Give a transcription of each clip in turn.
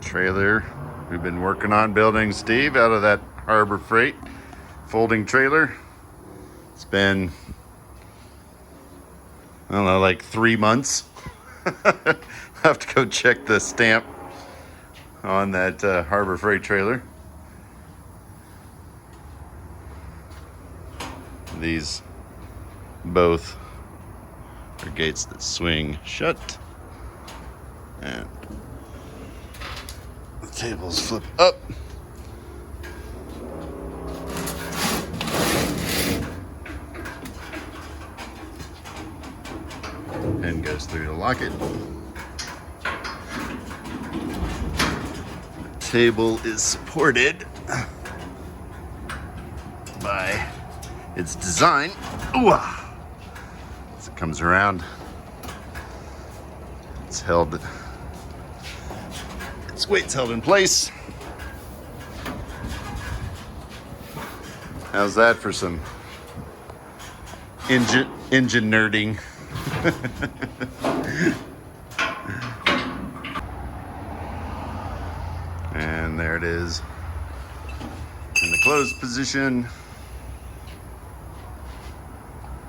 trailer we've been working on building, Steve, out of that Harbor Freight folding trailer. It's been, I don't know, like 3 months. I have to go check the stamp on that Harbor Freight trailer. These both are gates that swing shut, and the tables flip up. Pin goes through to lock it. The table is supported by its design. Ooh. As it comes around, its weight's held in place. How's that for some engine nerding? And there it is in the closed position.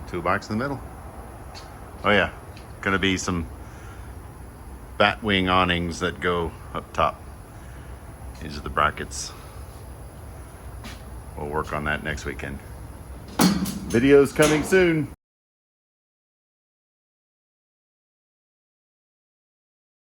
Toolbox in the middle. Oh yeah, gonna be some bat wing awnings that go up top. These are the brackets. We'll work on that next weekend. Videos coming soon.